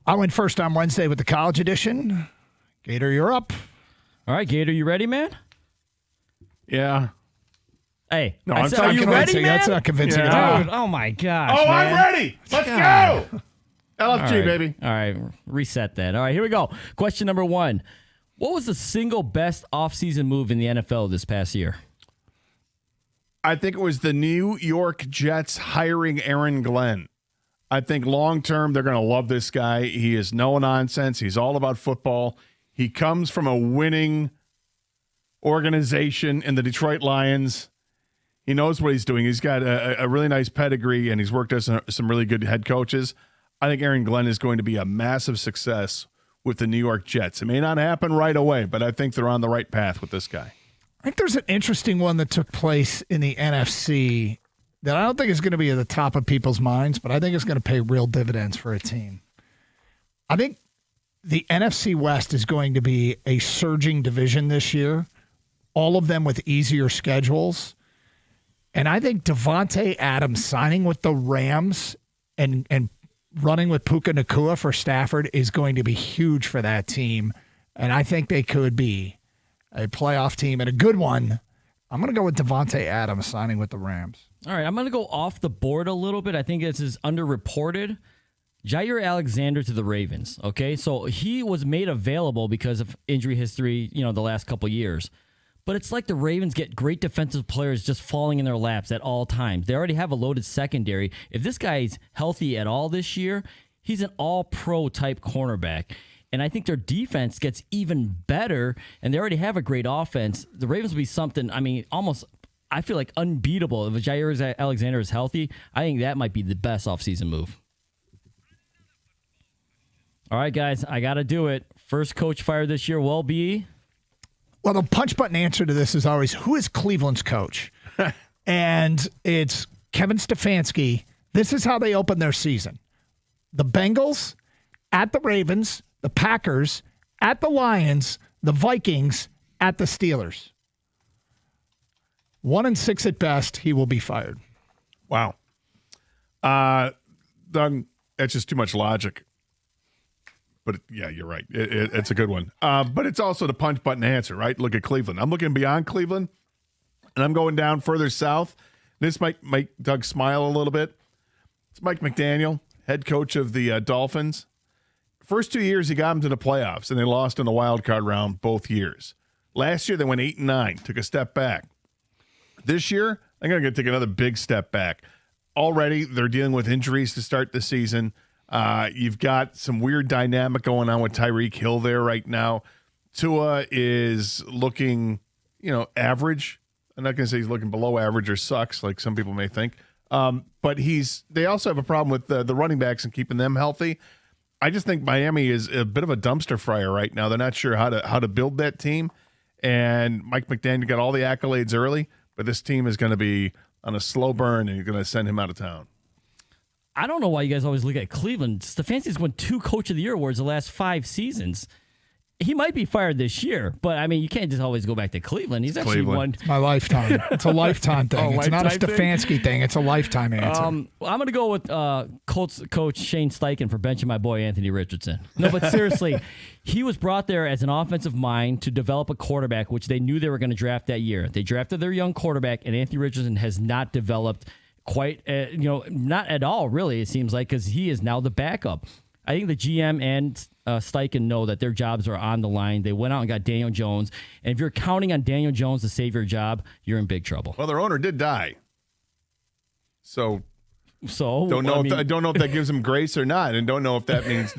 I went first on Wednesday with the college edition. Gator, you're up. All right, Gator, you ready, man? Yeah. Hey, No, I said, are you ready, man? That's not convincing Dude, at all. oh my gosh, Oh, man. I'm ready. Let's go. LFG, All right. baby. All right, reset that. All right, here we go. Question number 1. What was the single best offseason move in the NFL this past year? I think it was the New York Jets hiring Aaron Glenn. I think long-term they're going to love this guy. He is no nonsense. He's all about football. He comes from a winning organization in the Detroit Lions. He knows what he's doing. He's got a really nice pedigree, and he's worked as some really good head coaches. I think Aaron Glenn is going to be a massive success with the New York Jets. It may not happen right away, but I think they're on the right path with this guy. I think there's an interesting one that took place in the NFC that I don't think is going to be at the top of people's minds, but I think it's going to pay real dividends for a team. I think the NFC West is going to be a surging division this year, all of them with easier schedules. And I think Devontae Adams signing with the Rams and running with Puka Nacua for Stafford is going to be huge for that team. And I think they could be a playoff team and a good one. I'm going to go with Devontae Adams signing with the Rams. All right, I'm going to go off the board a little bit. I think this is underreported. Jair Alexander to the Ravens, okay? So he was made available because of injury history, the last couple years. But it's like the Ravens get great defensive players just falling in their laps at all times. They already have a loaded secondary. If this guy's healthy at all this year, he's an all-pro type cornerback. And I think their defense gets even better, and they already have a great offense. The Ravens will be something, almost, I feel like, unbeatable. If Jair Alexander is healthy, I think that might be the best offseason move. All right, guys, I got to do it. First coach fired this year will be... Well, the punch button answer to this is always, who is Cleveland's coach? And it's Kevin Stefanski. This is how they open their season. The Bengals, at the Ravens, the Packers, at the Lions, the Vikings, at the Steelers. 1-6 at best, he will be fired. Wow. Doug, that's just too much logic. But, yeah, you're right. It's a good one. But it's also the punch button answer, right? Look at Cleveland. I'm looking beyond Cleveland, and I'm going down further south. This might make Doug smile a little bit. It's Mike McDaniel, head coach of the Dolphins. First 2 years, he got them to the playoffs, and they lost in the wild card round both years. Last year, they went 8-9, took a step back. This year, they're going to take another big step back. Already, they're dealing with injuries to start the season. You've got some weird dynamic going on with Tyreek Hill there right now. Tua is looking, average. I'm not going to say he's looking below average or sucks like some people may think. But they also have a problem with the running backs and keeping them healthy. I just think Miami is a bit of a dumpster fire right now. They're not sure how to build that team. And Mike McDaniel got all the accolades early, but this team is going to be on a slow burn, and you're going to send him out of town. I don't know why you guys always look at Cleveland. Stefanski's won 2 Coach of the Year awards the last 5 seasons. He might be fired this year, but you can't just always go back to Cleveland. He's actually won. It's my lifetime. It's a lifetime thing. It's not a Stefanski thing. It's a lifetime answer. I'm going to go with Colts coach Shane Steichen for benching my boy Anthony Richardson. No, but seriously, he was brought there as an offensive mind to develop a quarterback, which they knew they were going to draft that year. They drafted their young quarterback, and Anthony Richardson has not developed quite, not at all, really, it seems like, because he is now the backup. I think the GM and Steichen know that their jobs are on the line. They went out and got Daniel Jones. And if you're counting on Daniel Jones to save your job, you're in big trouble. Well, their owner did die. So don't know if that gives him grace or not, and don't know if that means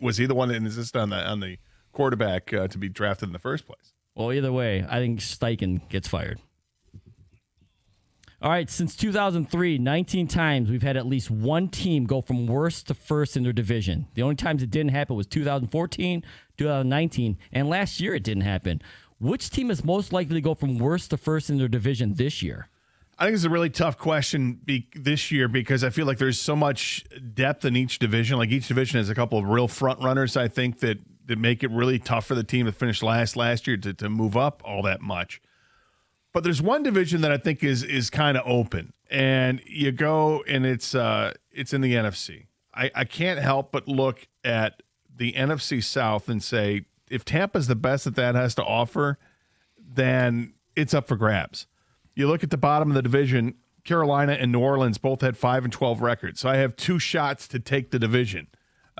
was he the one that insisted on the quarterback to be drafted in the first place. Well, either way, I think Steichen gets fired. All right, since 2003, 19 times we've had at least one team go from worst to first in their division. The only times it didn't happen was 2014, 2019, and last year it didn't happen. Which team is most likely to go from worst to first in their division this year? I think it's a really tough question this year because I feel like there's so much depth in each division. Like each division has a couple of real front runners, I think, that make it really tough for the team that finished last year to move up all that much. But there's one division that I think is kind of open, and you go and it's in the NFC. I can't help but look at the NFC South and say, if Tampa's the best that has to offer, then it's up for grabs. You look at the bottom of the division, Carolina and New Orleans both had 5-12 records. So I have 2 shots to take the division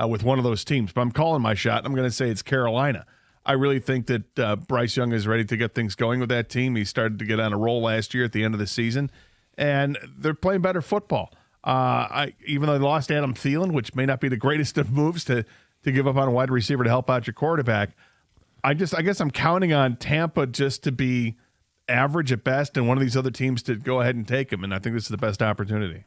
with one of those teams. But I'm calling my shot. I'm going to say it's Carolina. I really think that Bryce Young is ready to get things going with that team. He started to get on a roll last year at the end of the season, and they're playing better football. Even though they lost Adam Thielen, which may not be the greatest of moves to give up on a wide receiver to help out your quarterback, I guess I'm counting on Tampa just to be average at best and one of these other teams to go ahead and take him, and I think this is the best opportunity.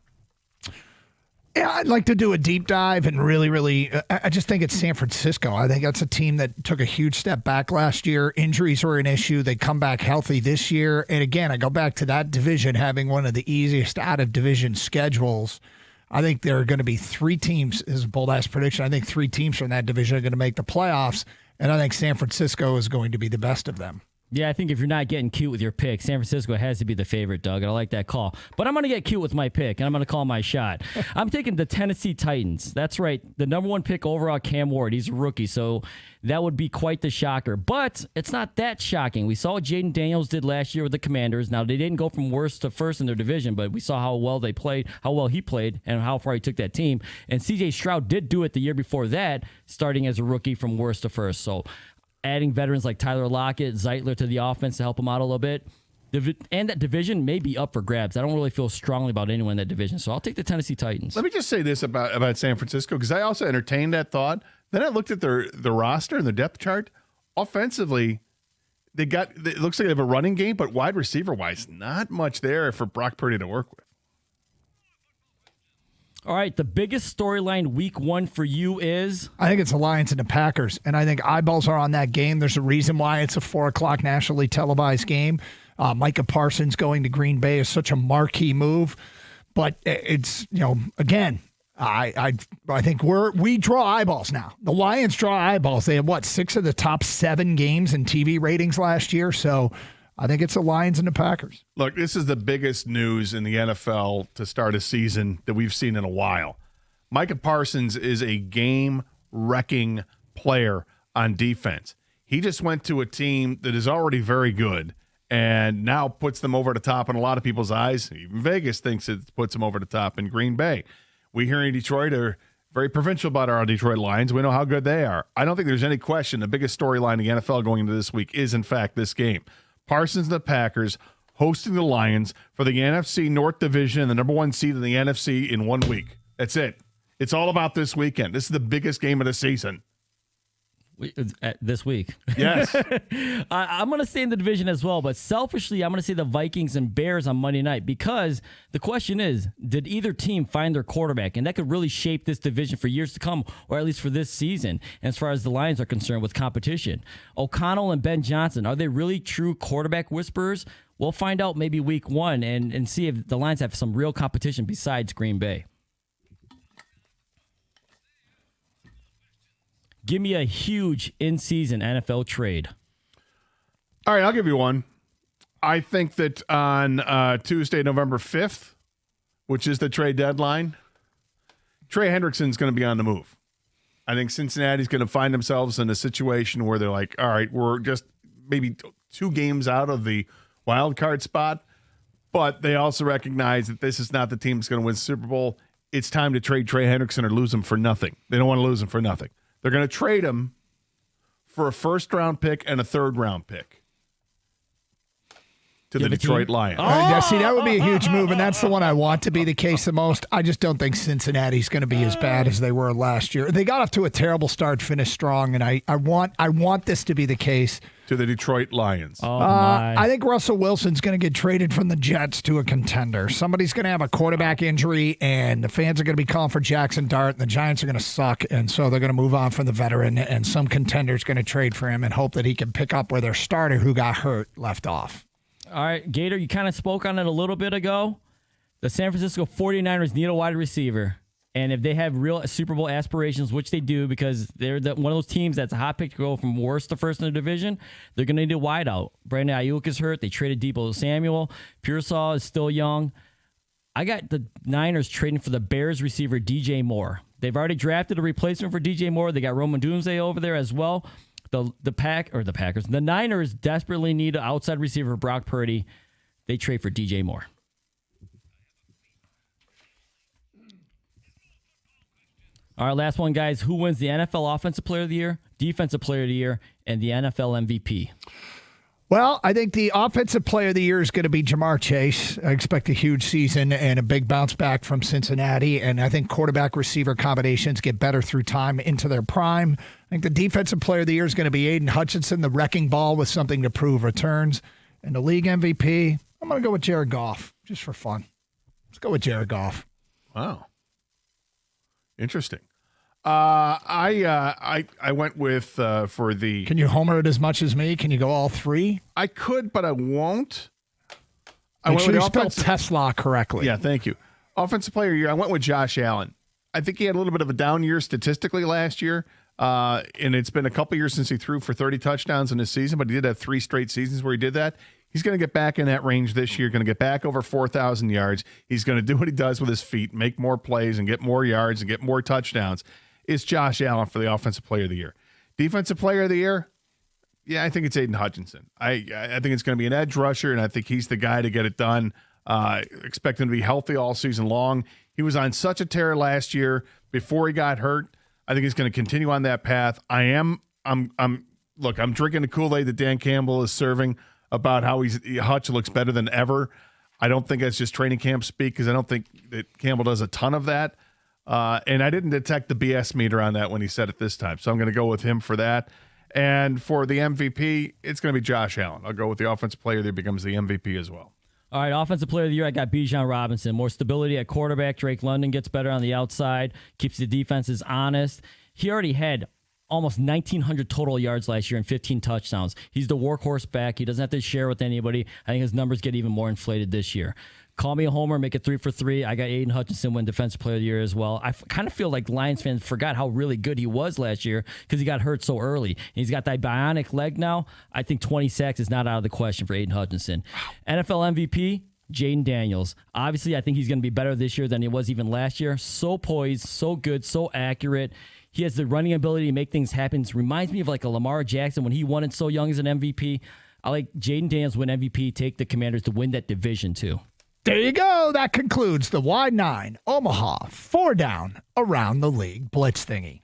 Yeah, I'd like to do a deep dive and really, I just think it's San Francisco. I think that's a team that took a huge step back last year. Injuries were an issue. They come back healthy this year. And again, I go back to that division having one of the easiest out-of-division schedules. I think there are going to be 3 teams, is a bold-ass prediction. I think 3 teams from that division are going to make the playoffs, and I think San Francisco is going to be the best of them. Yeah, I think if you're not getting cute with your pick, San Francisco has to be the favorite, Doug. And I like that call. But I'm going to get cute with my pick, and I'm going to call my shot. I'm taking the Tennessee Titans. That's right. The number 1 pick overall, Cam Ward. He's a rookie, so that would be quite the shocker. But it's not that shocking. We saw what Jaden Daniels did last year with the Commanders. Now, they didn't go from worst to first in their division, but we saw how well they played, how well he played, and how far he took that team. And C.J. Stroud did do it the year before that, starting as a rookie from worst to first. So adding veterans like Tyler Lockett, Zeitler to the offense to help him out a little bit. And that division may be up for grabs. I don't really feel strongly about anyone in that division, so I'll take the Tennessee Titans. Let me just say this about San Francisco, because I also entertained that thought. Then I looked at their roster and their depth chart. Offensively, it looks like they have a running game, but wide receiver-wise, not much there for Brock Purdy to work with. All right, the biggest storyline week 1 for you is? I think it's the Lions and the Packers, and I think eyeballs are on that game. There's a reason why it's a 4 o'clock nationally televised game. Micah Parsons going to Green Bay is such a marquee move, but it's, again, I think we draw eyeballs now. The Lions draw eyeballs. They have 6 of the top 7 games in TV ratings last year, so I think it's the Lions and the Packers. Look, this is the biggest news in the NFL to start a season that we've seen in a while. Micah Parsons is a game-wrecking player on defense. He just went to a team that is already very good and now puts them over the top in a lot of people's eyes. Even Vegas thinks it puts them over the top in Green Bay. We here in Detroit are very provincial about our Detroit Lions. We know how good they are. I don't think there's any question the biggest storyline in the NFL going into this week is, in fact, this game. Parsons and the Packers hosting the Lions for the NFC North Division and the number 1 seed in the NFC in 1 week. That's it. It's all about this weekend. This is the biggest game of the season. This week. Yes. I'm going to stay in the division as well, but selfishly, I'm going to say the Vikings and Bears on Monday night because the question is, did either team find their quarterback? And that could really shape this division for years to come, or at least for this season, as far as the Lions are concerned with competition. O'Connell and Ben Johnson, are they really true quarterback whisperers? We'll find out maybe week 1 and see if the Lions have some real competition besides Green Bay. Give me a huge in-season NFL trade. All right, I'll give you one. I think that on Tuesday, November 5th, which is the trade deadline, Trey Hendrickson's going to be on the move. I think Cincinnati's going to find themselves in a situation where they're like, all right, we're just maybe 2 games out of the wild card spot, but they also recognize that this is not the team that's going to win the Super Bowl. It's time to trade Trey Hendrickson or lose him for nothing. They don't want to lose him for nothing. They're going to trade him for a 1st-round pick and a 3rd-round pick to the Detroit Lions. Yeah, see, that would be a huge move, and that's the one I want to be the case the most. I just don't think Cincinnati's going to be as bad as they were last year. They got off to a terrible start, finished strong, and I want this to be the case. To the Detroit Lions. Oh, my. I think Russell Wilson's going to get traded from the Jets to a contender. Somebody's going to have a quarterback injury, and the fans are going to be calling for Jackson Dart, and the Giants are going to suck, and so they're going to move on from the veteran, and some contender's going to trade for him and hope that he can pick up where their starter who got hurt left off. All right, Gator, you kind of spoke on it a little bit ago. The San Francisco 49ers need a wide receiver. And if they have real Super Bowl aspirations, which they do because they're one of those teams that's a hot pick to go from worst to first in the division, they're going to need a wideout. Brandon Ayuk is hurt. They traded Deebo Samuel. Pearsall is still young. I got the Niners trading for the Bears receiver DJ Moore. They've already drafted a replacement for DJ Moore. They got Roman Doomsday over there as well. The Niners desperately need an outside receiver, Brock Purdy. They trade for DJ Moore. All right, last one, guys. Who wins the NFL Offensive Player of the Year, Defensive Player of the Year, and the NFL MVP? Well, I think the Offensive Player of the Year is going to be Jamar Chase. I expect a huge season and a big bounce back from Cincinnati, and I think quarterback-receiver combinations get better through time into their prime. I think the Defensive Player of the Year is going to be Aiden Hutchinson, the wrecking ball with something to prove returns. And the league MVP, I'm going to go with Jared Goff, just for fun. Let's go with Jared Goff. Wow. Interesting. I went with for the. Can you homer it as much as me? Can you go all three? I could, but I won't. Make sure you spell Tesla correctly. Yeah, thank you. Offensive Player of the Year. I went with Josh Allen. I think he had a little bit of a down year statistically last year, and it's been a couple years since he threw for 30 touchdowns in his season. But he did have 3 straight seasons where he did that. He's going to get back in that range this year, going to get back over 4,000 yards. He's going to do what he does with his feet, make more plays and get more yards and get more touchdowns. It's Josh Allen for the Offensive Player of the Year. Defensive Player of the Year, yeah, I think it's Aiden Hutchinson. I think it's going to be an edge rusher, and I think he's the guy to get it done. Expect him to be healthy all season long. He was on such a tear last year before he got hurt. I think he's going to continue on that path. I'm drinking the Kool-Aid that Dan Campbell is serving about how Hutch looks better than ever. I don't think that's just training camp speak, because I don't think that Campbell does a ton of that. And I didn't detect the BS meter on that when he said it this time. So I'm going to go with him for that. And for the MVP, it's going to be Josh Allen. I'll go with the Offensive Player that becomes the MVP as well. All right, Offensive Player of the Year, I got Bijan Robinson. More stability at quarterback. Drake London gets better on the outside, keeps the defenses honest. He already had almost 1,900 total yards last year and 15 touchdowns. He's the workhorse back. He doesn't have to share with anybody. I think his numbers get even more inflated this year. Call me a homer, make it 3 for 3. I got Aiden Hutchinson win Defensive Player of the Year as well. I kind of feel like Lions fans forgot how really good he was last year because he got hurt so early. And he's got that bionic leg now. I think 20 sacks is not out of the question for Aiden Hutchinson. NFL MVP, Jaden Daniels. Obviously, I think he's going to be better this year than he was even last year. So poised, so good, so accurate. He has the running ability to make things happen. It reminds me of like a Lamar Jackson when he won it so young as an MVP. I like Jaden Daniels win MVP, take the Commanders to win that division too. There you go. That concludes the Y9 Omaha 4 Down Around the League Blitz Thingy.